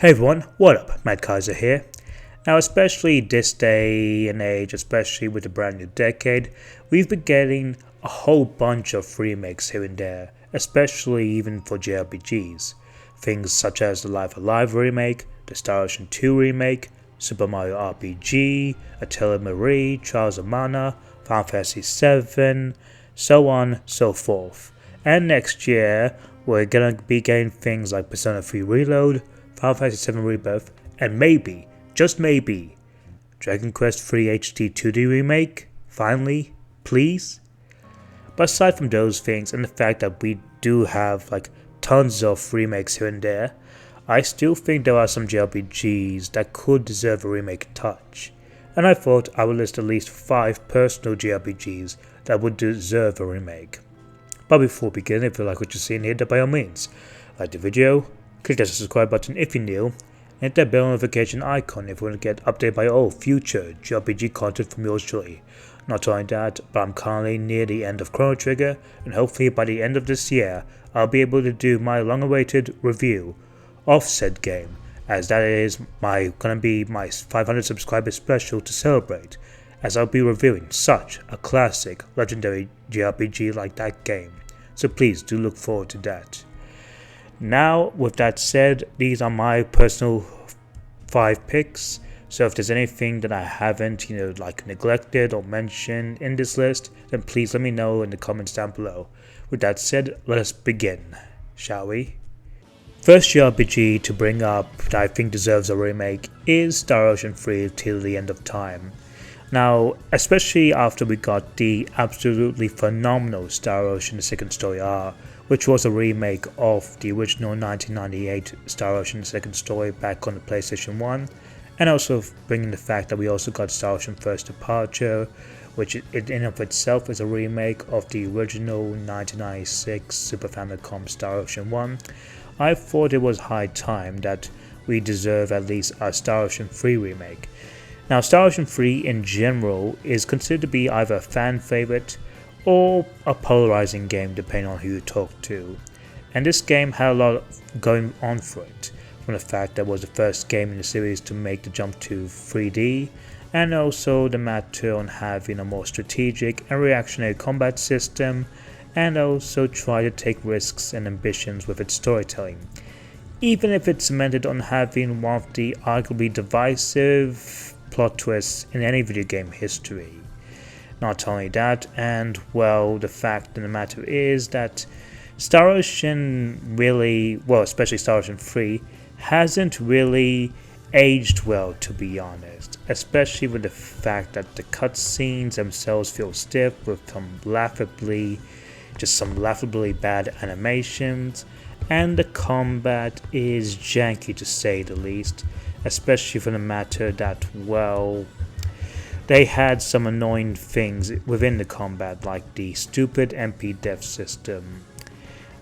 Hey everyone, what up? Matt Kaiser here. Now, especially this day and age, especially with the brand new decade, we've been getting a whole bunch of remakes here and there, especially even for JRPGs. Things such as the Life Alive remake, the Star Ocean 2 remake, Super Mario RPG, Atelier Marie, Trials of Mana, Final Fantasy VII, so on, so forth. And next year, we're gonna be getting things like Persona 3 Reload, Final Fantasy VII Rebirth, and maybe, just maybe, Dragon Quest III HD 2D Remake? Finally? Please? But aside from those things and the fact that we do have tons of remakes here and there, I still think there are some JRPGs that could deserve a remake touch. And I thought I would list at least 5 personal JRPGs that would deserve a remake. But before we begin, if you like what you're seeing here, then by all means, like the video, click that subscribe button if you're new, and hit that bell notification icon if you want to get updated by all future JRPG content from yours truly. Not only that, but I'm currently near the end of Chrono Trigger, and hopefully by the end of this year, I'll be able to do my long-awaited review of said game, as that is gonna be my 500 subscriber special to celebrate, as I'll be reviewing such a classic, legendary JRPG like that game. So please do look forward to that. Now, with that said, these are my personal 5 picks. So if there's anything that I haven't, neglected or mentioned in this list, then please let me know in the comments down below. With that said, let us begin, shall we? First JRPG to bring up that I think deserves a remake is Star Ocean 3 Till the End of Time. Now, especially after we got the absolutely phenomenal Star Ocean The Second Story R, which was a remake of the original 1998 Star Ocean The Second Story back on the PlayStation 1, and also bringing the fact that we also got Star Ocean First Departure, which in and of itself is a remake of the original 1996 Super Famicom Star Ocean 1, I thought it was high time that we deserve at least a Star Ocean 3 remake. Now, Star Ocean 3 in general is considered to be either a fan favorite or a polarizing game depending on who you talk to. And this game had a lot going on for it, from the fact that it was the first game in the series to make the jump to 3D, and also the matter on having a more strategic and reactionary combat system, and also try to take risks and ambitions with its storytelling, even if it's cemented on having one of the arguably divisive plot twists in any video game history. Not only that, and well, the fact of the matter is that Star Ocean really, well, especially Star Ocean 3, hasn't really aged well, to be honest, especially with the fact that the cutscenes themselves feel stiff with some laughably bad animations, and the combat is janky to say the least, especially for the matter that, well, they had some annoying things within the combat, like the stupid MP death system.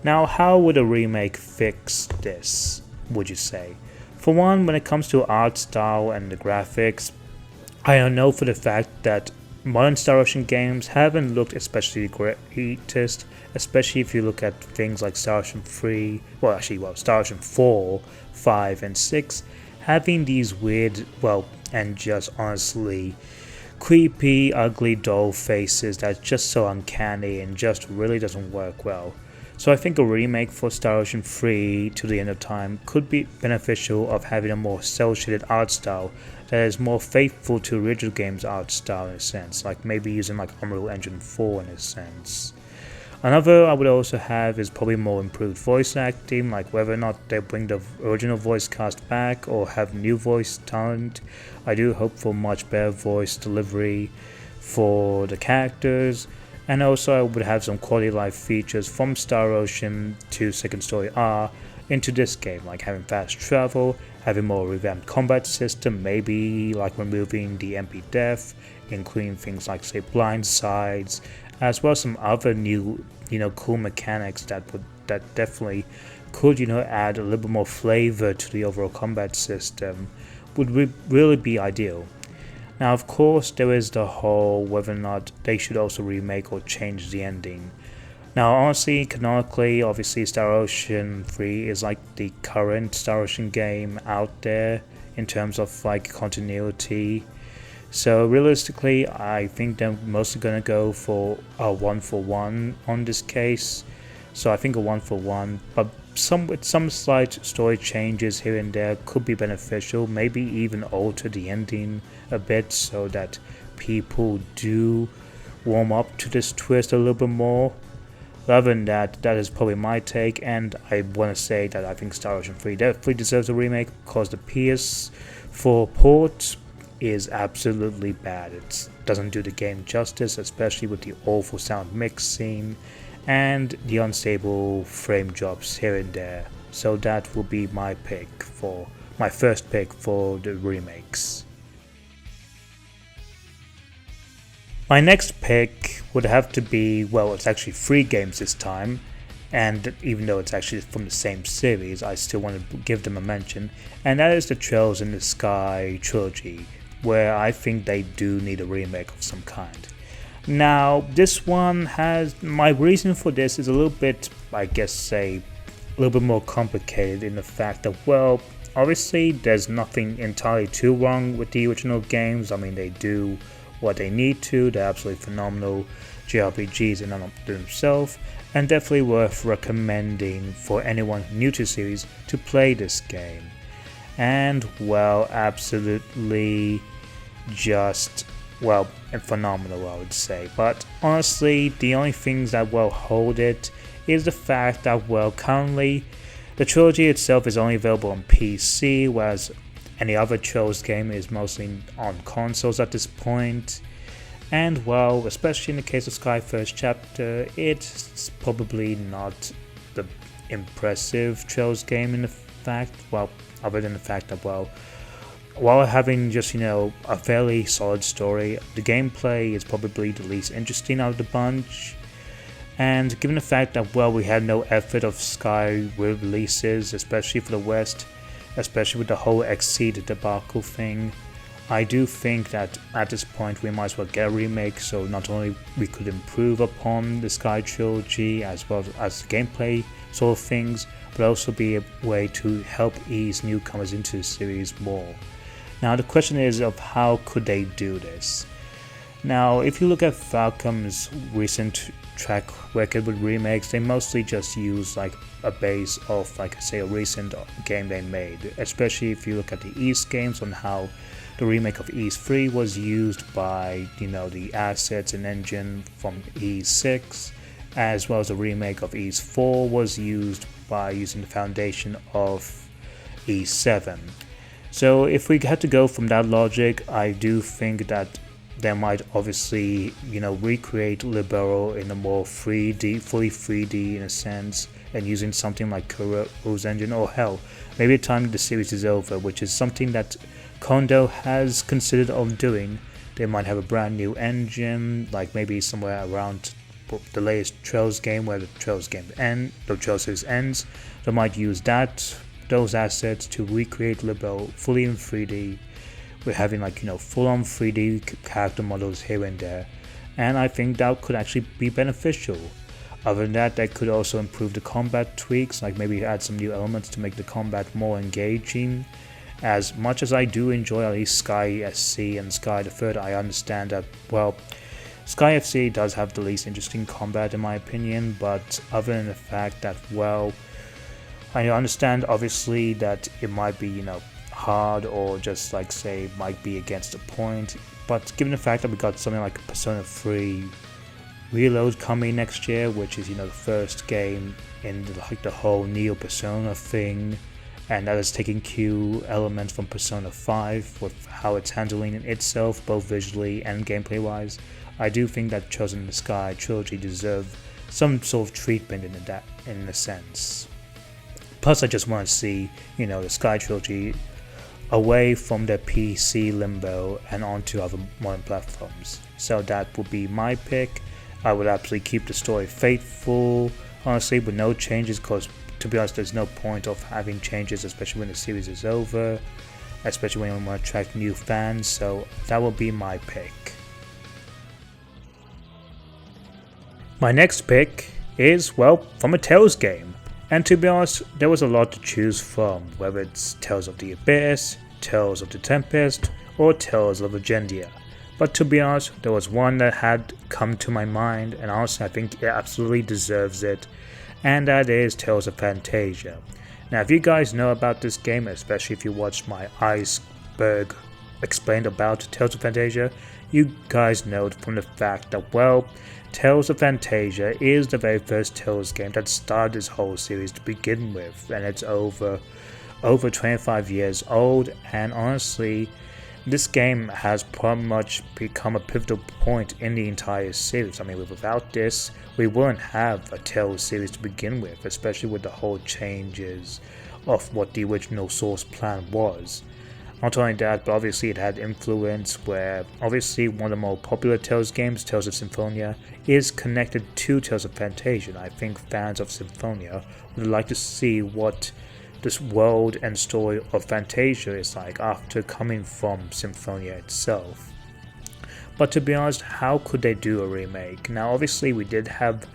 Now, how would a remake fix this, would you say? For one, when it comes to art style and the graphics, I don't know for the fact that modern Star Ocean games haven't looked especially greatest, especially if you look at things like Star Ocean 3, Star Ocean 4, 5, and 6, having these weird, and just honestly creepy, ugly doll faces that's just so uncanny and just really doesn't work well. So I think a remake for Star Ocean 3 to the End of Time could be beneficial of having a more cel-shaded art style that is more faithful to original game's art style in a sense, like maybe using Unreal Engine 4 in a sense. Another I would also have is probably more improved voice acting, like whether or not they bring the original voice cast back or have new voice talent. I do hope for much better voice delivery for the characters, and also I would have some quality of life features from Star Ocean to Second Story R into this game, like having fast travel, having more revamped combat system, maybe like removing the MP death, including things like say blind sides, as well as some other new, cool mechanics that definitely could, add a little bit more flavor to the overall combat system, would really be ideal. Now, of course, there is the whole whether or not they should also remake or change the ending. Now, honestly, canonically, obviously, Star Ocean 3 is like the current Star Ocean game out there in terms of like continuity. So realistically, I think they're mostly gonna go for a 1-for-1 on this case. So I think a 1-for-1, but with some slight story changes here and there could be beneficial. Maybe even alter the ending a bit so that people do warm up to this twist a little bit more. Other than that, that is probably my take, and I want to say that I think Star Ocean 3 definitely deserves a remake because the PS4 port is absolutely bad. It doesn't do the game justice, especially with the awful sound mixing and the unstable frame drops here and there. So that will be my first pick for the remakes. My next pick would have to be, well, it's actually 3 games this time, and even though it's actually from the same series, I still want to give them a mention, and that is the Trails in the Sky trilogy, where I think they do need a remake of some kind. Now, this one has, my reason for this is a little bit, I guess say, a little bit more complicated in the fact that, well, obviously there's nothing entirely too wrong with the original games. I mean, they do what they need to, they're absolutely phenomenal JRPGs in and of themselves, and definitely worth recommending for anyone new to the series to play this game. And, well, absolutely just, well, phenomenal, I would say. But honestly, the only things that will hold it is the fact that, well, currently the trilogy itself is only available on PC, whereas any other Trails game is mostly on consoles at this point. And, well, especially in the case of Sky First Chapter, it's probably not the impressive Trails game in the fact, well, other than the fact that, well, while having just, a fairly solid story, the gameplay is probably the least interesting out of the bunch. And given the fact that, well, we had no effort of Sky releases, especially for the West, especially with the whole Exceed debacle thing, I do think that at this point we might as well get a remake, so not only we could improve upon the Sky trilogy as well as the gameplay sort of things, but also be a way to help ease newcomers into the series more. Now the question is of how could they do this? Now if you look at Falcom's recent track record with remakes, they mostly just use like a base of, like I say, a recent game they made, especially if you look at the East games on how the remake of East 3 was used by, the assets and engine from East 6, as well as the remake of East 4 was used by using the foundation of East 7. So if we had to go from that logic, I do think that they might obviously, recreate Libero in a more 3D, fully 3D in a sense, and using something like Kuro's engine, or hell, maybe a time the series is over, which is something that Kondo has considered of doing. They might have a brand new engine, like maybe somewhere around the latest Trails game where the Trails series ends. They might use those assets to recreate Libero fully in 3D. We're having full-on 3D character models here and there, and I think that could actually be beneficial. Other than that, they could also improve the combat tweaks, like maybe add some new elements to make the combat more engaging. As much as I do enjoy at least Sky SC and Sky the Third, I understand that, well, Sky FC does have the least interesting combat in my opinion, but other than the fact that, well, I understand obviously that it might be, hard or just might be against the point, but given the fact that we got something like Persona 3 Reload coming next year, which is, the first game in the whole Neo Persona thing, and that is taking cue elements from Persona 5 with how it's handling itself both visually and gameplay wise, I do think that Chosen in the Sky trilogy deserve some sort of treatment in a sense. Plus I just want to see, the Sky trilogy away from the PC limbo and onto other modern platforms. So that would be my pick. I would absolutely keep the story faithful, honestly, with no changes, because to be honest, there's no point of having changes, especially when the series is over, especially when you want to attract new fans. So that will be my pick. My next pick is, well, from a Tales game. And to be honest, there was a lot to choose from, whether it's Tales of the Abyss, Tales of the Tempest, or Tales of Legendia. But to be honest, there was one that had come to my mind, and honestly I think it absolutely deserves it, and that is Tales of Fantasia. Now if you guys know about this game, especially if you watched my Iceberg explained about Tales of Fantasia, you guys know from the fact that, well, Tales of Fantasia is the very first Tales game that started this whole series to begin with, and it's over 25 years old, and honestly, this game has pretty much become a pivotal point in the entire series. I mean, without this, we wouldn't have a Tales series to begin with, especially with the whole changes of what the original source plan was. Not only that, but obviously it had influence where obviously one of the more popular Tales games, Tales of Symphonia, is connected to Tales of Fantasia. I think fans of Symphonia would like to see what this world and story of Fantasia is like after coming from Symphonia itself. But to be honest, how could they do a remake? Now obviously we did have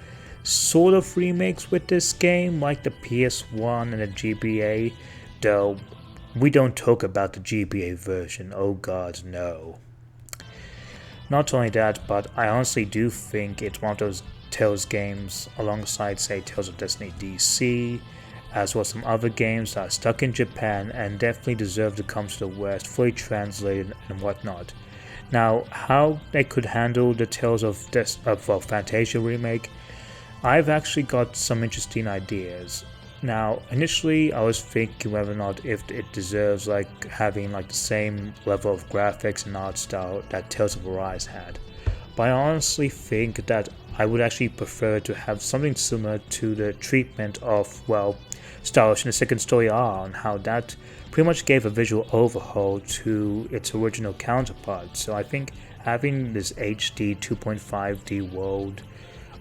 sort of remakes with this game, like the PS1 and the GBA, though we don't talk about the GBA version, oh god no. Not only that, but I honestly do think it's one of those Tales games alongside say Tales of Destiny DC, as well as some other games that are stuck in Japan and definitely deserve to come to the West, fully translated and whatnot. Now, how they could handle the Tales of Fantasia remake, I've actually got some interesting ideas. Now, initially I was thinking whether or not if it deserves like having like the same level of graphics and art style that Tales of Arise had. But I honestly think that I would actually prefer to have something similar to the treatment of, well, Star Ocean The Second Story R, and how that pretty much gave a visual overhaul to its original counterpart. So I think having this HD 2.5D world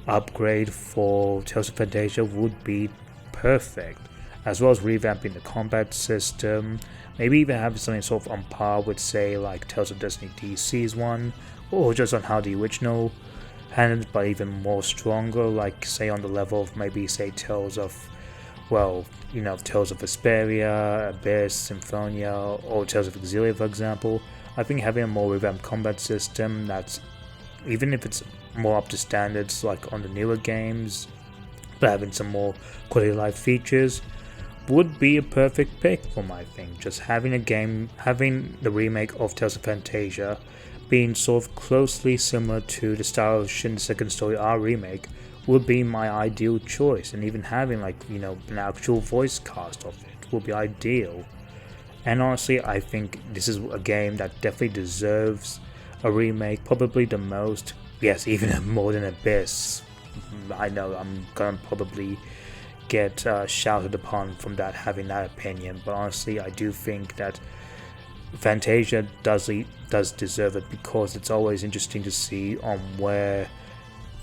upgrade for Tales of Fantasia would be perfect, as well as revamping the combat system, maybe even having something sort of on par with say like Tales of Destiny DC's one, or just on how the original handled, but even more stronger, like say on the level of maybe say Tales of, well, you know, Tales of Vesperia, Abyss, Symphonia, or Tales of Exilia for example. I think having a more revamped combat system that's, even if it's more up to standards like on the newer games, but having some more quality of life features, would be a perfect pick for my thing. Just having a game, having the remake of Tales of Fantasia being sort of closely similar to the Star Ocean Second Story R remake would be my ideal choice, and even having like, you know, an actual voice cast of it would be ideal. And honestly, I think this is a game that definitely deserves a remake, probably the most, yes, even more than Abyss. I know I'm gonna probably get shouted upon from that, having that opinion, but honestly I do think that Fantasia does deserve it, because it's always interesting to see on where,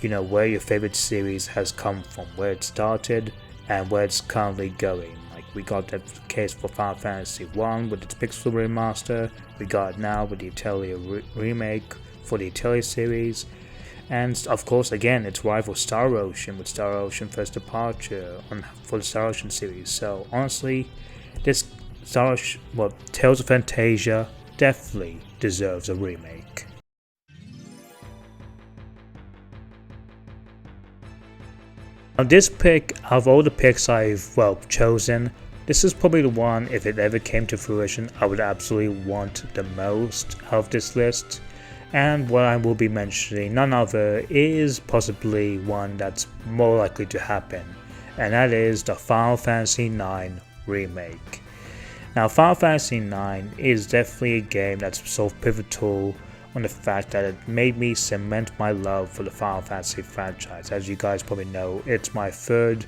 you know, where your favorite series has come from, where it started and where it's currently going. Like we got that case for Final Fantasy I with its pixel remaster, we got it now with the Atelier remake for the Atelier series, and of course again its rival Star Ocean with Star Ocean First Departure for the Star Ocean series. So honestly, this Tales of Fantasia definitely deserves a remake. Now this pick, out of all the picks I've, well, chosen, this is probably the one, if it ever came to fruition, I would absolutely want the most out of this list. And what I will be mentioning, none other, is possibly one that's more likely to happen, and that is the Final Fantasy IX remake. Now Final Fantasy IX is definitely a game that's so pivotal on the fact that it made me cement my love for the Final Fantasy franchise. As you guys probably know, it's my third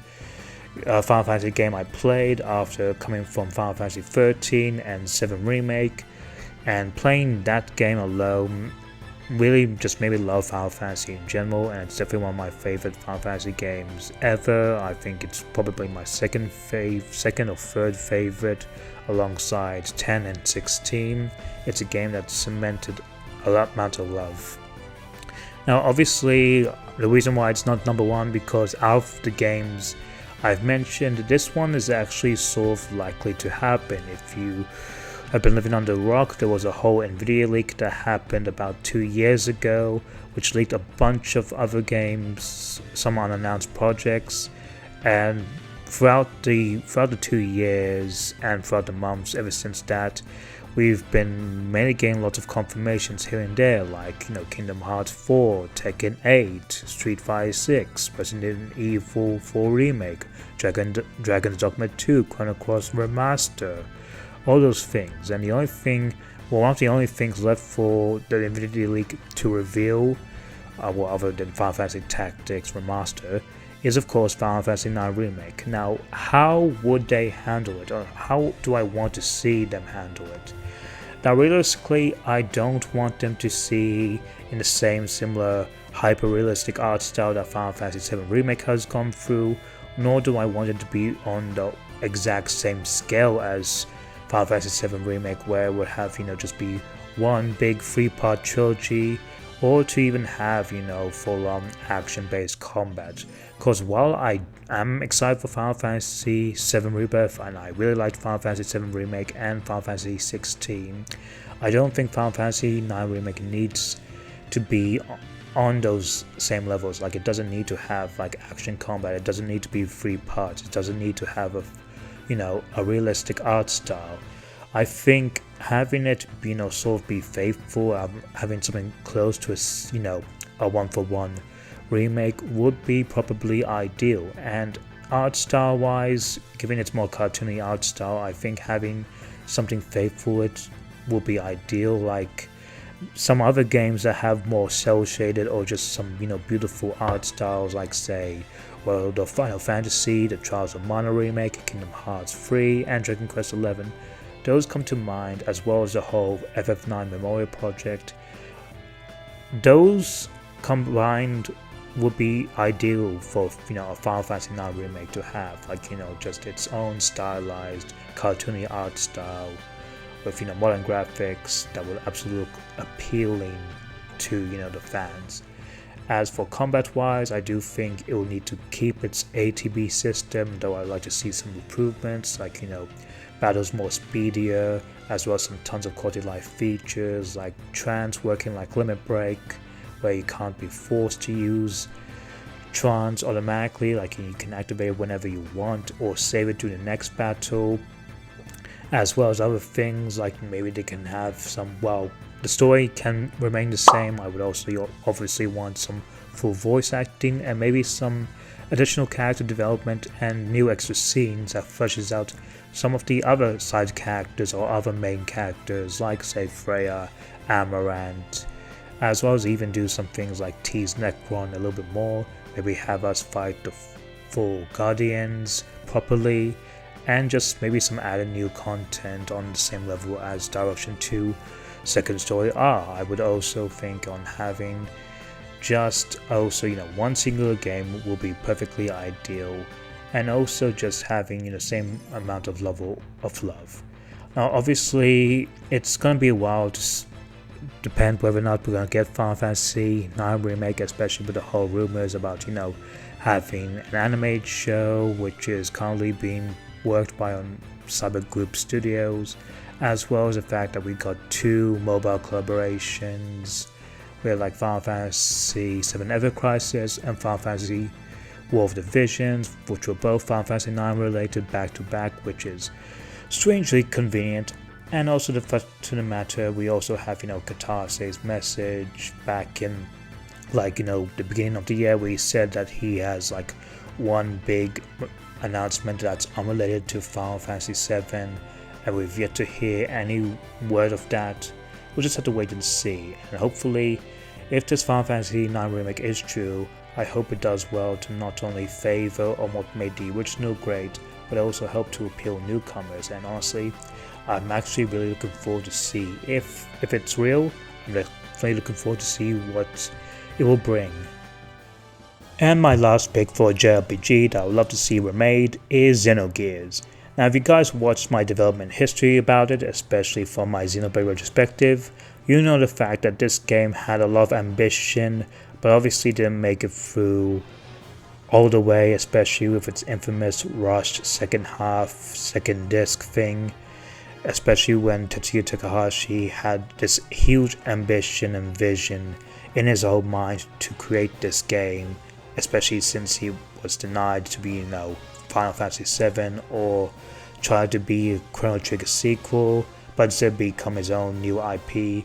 Final Fantasy game I played after coming from Final Fantasy XIII and VII Remake, and playing that game alone really just made me love Final Fantasy in general, and it's definitely one of my favorite Final Fantasy games ever. I think it's probably my second or third favorite alongside 10 and 16. It's a game that cemented a lot amount of love. Now obviously The reason why it's not number one, because out of the games I've mentioned, this one is actually sort of likely to happen. If you have been living under a rock, there was a whole Nvidia leak that happened about 2 years ago, which leaked a bunch of other games, some unannounced projects, and throughout the 2 years and throughout the months ever since that, we've been mainly getting lots of confirmations here and there, like Kingdom Hearts 4, Tekken 8, Street Fighter 6, Resident Evil 4 Remake, Dragon's Dogma 2, Chrono Cross Remaster, all those things. And one of the only things left for the Nvidia leak to reveal, other than Final Fantasy Tactics Remaster, is of course Final Fantasy IX Remake. Now, how would they handle it, or how do I want to see them handle it? Now, realistically, I don't want them to see in the same similar hyper-realistic art style that Final Fantasy VII Remake has gone through, nor do I want it to be on the exact same scale as Final Fantasy VII Remake, where it would have, just be one big 3-part trilogy, or to even have, full-on action-based combat. Because while I am excited for Final Fantasy VII Rebirth, and I really liked Final Fantasy VII Remake and Final Fantasy XVI, I don't think Final Fantasy IX Remake needs to be on those same levels. Like, it doesn't need to have action combat, it doesn't need to be 3 parts, it doesn't need to have a realistic art style. I think having it, sort of be faithful, having something close to a one-for-one remake would be probably ideal. And art style wise, given its more cartoony art style, I think having something faithful it will be ideal. Like some other games that have more cel shaded or just some beautiful art styles, like say the Final Fantasy, the Trials of Mana remake, Kingdom Hearts 3, and Dragon Quest XI. Those come to mind, as well as the whole FF9 Memorial project. Those combined would be ideal for a Final Fantasy IX remake to have, just its own stylized cartoony art style with modern graphics that would absolutely look appealing to the fans. As for combat wise, I do think it will need to keep its ATB system, though I'd like to see some improvements, battles more speedier, as well as some tons of quality of life features like trance working like Limit Break, where you can't be forced to use trance automatically, you can activate it whenever you want or save it to the next battle, as well as other things like maybe they can have the story can remain the same. I would also obviously want some full voice acting and maybe some additional character development and new extra scenes that fleshes out some of the other side characters or other main characters, like say Freya, Amaranth, as well as even do some things like tease Necron a little bit more, maybe have us fight the full Guardians properly, and just maybe some added new content on the same level as Direction 2 Second Story R. I would also think on having just one singular game will be perfectly ideal, and also just having the same amount of level of love. Now obviously it's going to be a while to depend whether or not we're going to get Final Fantasy IX Remake, especially with the whole rumors about having an animated show, which is currently being worked by Cyber Group Studios, as well as the fact that we got 2 mobile collaborations with Final Fantasy VII Ever Crisis and Final Fantasy War of the Visions, which were both Final Fantasy IX related back to back, which is strangely convenient. And also the fact to the matter, we also have Katarse's message back in the beginning of the year, where he said that he has one big announcement that's unrelated to Final Fantasy VII, and we've yet to hear any word of that. We'll just have to wait and see, and hopefully if this Final Fantasy IX Remake is true, I hope it does well to not only favor on what made the original great, but also help to appeal newcomers. And honestly, I'm actually really looking forward to see if it's real. I'm definitely looking forward to see what it will bring. And my last pick for a JRPG that I would love to see remade is Xenogears. Now if you guys watched my development history about it, especially from my Xenoblade retrospective, you know the fact that this game had a lot of ambition, but obviously didn't make it through all the way, especially with its infamous rushed second half, second disc thing, especially when Tetsuya Takahashi had this huge ambition and vision in his own mind to create this game, especially since he was denied to be, Final Fantasy VII or tried to be a Chrono Trigger sequel, but instead become his own new IP.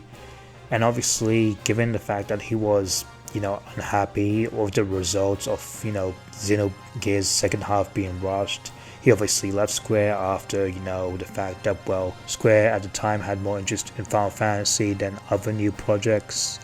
And obviously, given the fact that he was, unhappy with the results of, Xenogears' second half being rushed, he obviously left Square after, the fact that, Square at the time had more interest in Final Fantasy than other new projects.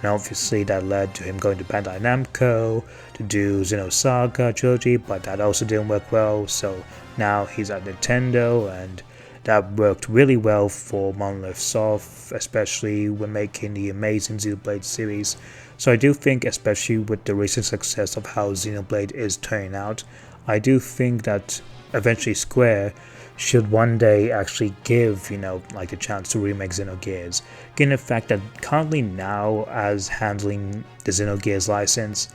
And obviously that led to him going to Bandai Namco to do Xenosaga trilogy, but that also didn't work well, so now he's at Nintendo, and that worked really well for Monolith Soft, especially when making the amazing Xenoblade series. So I do think, especially with the recent success of how Xenoblade is turning out, I do think that eventually Square should one day actually give, the chance to remake Xenogears, given the fact that currently now, as handling the Xenogears license,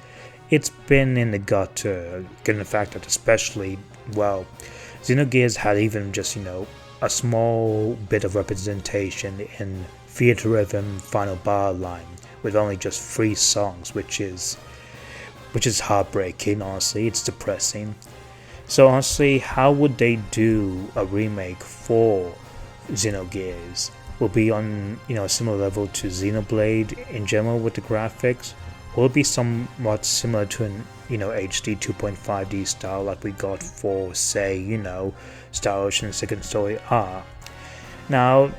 it's been in the gutter, given the fact that especially, Xenogears had even just, a small bit of representation in Theater Rhythm Final Bar line, with only just 3 songs, which is heartbreaking, honestly, it's depressing. So honestly, how would they do a remake for Xenogears? Will it be on, a similar level to Xenoblade in general with the graphics? Will it be somewhat similar to an, HD 2.5D style like we got for, say, Star Ocean Second Story R? Now,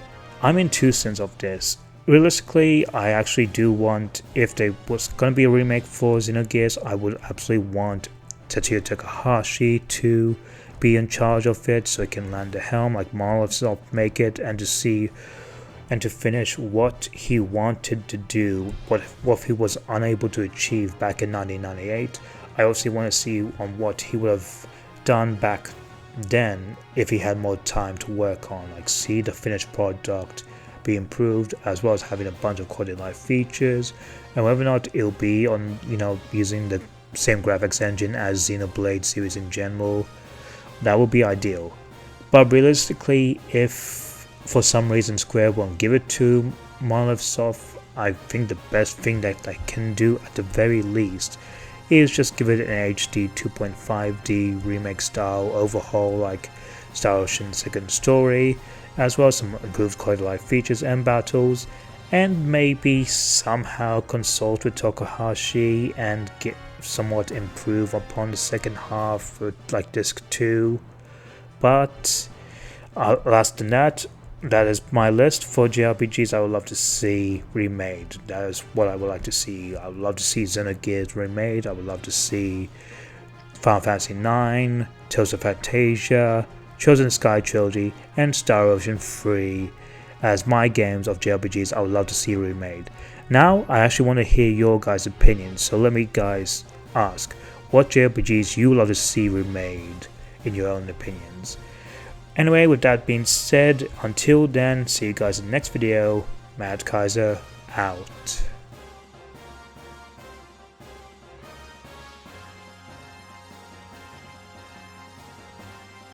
I'm in two cents of this. Realistically, I actually do want, if there was going to be a remake for Xenogears, I would absolutely want Tetsuya Takahashi to be in charge of it, so he can land the helm like Monolith Soft make it, and to see and to finish what he wanted to do, what he was unable to achieve back in 1998. I also want to see on what he would have done back then if he had more time to work on, like see the finished product be improved, as well as having a bunch of quality of life features, and whether or not it'll be on, using the same graphics engine as Xenoblade series in general, that would be ideal. But realistically, if for some reason Square won't give it to Monolith Soft, I think the best thing that they can do at the very least is just give it an HD 2.5D remake style overhaul like Star Ocean Second Story, as well as some improved quality of life features and battles, and maybe somehow consult with Takahashi and get somewhat improve upon the second half with like disc 2. But less than that, that is my list for JRPGs I would love to see remade. That is what I would like to see. I would love to see Xenogears remade. I would love to see Final Fantasy IX, Tales of Fantasia, Chosen Sky Trilogy, and Star Ocean 3 as my games of JRPGs I would love to see remade. Now, I actually want to hear your guys' opinions, so let me guys ask, what JRPGs you would love to see remade in your own opinions. Anyway, with that being said, until then, see you guys in the next video. Mad Kaiser out.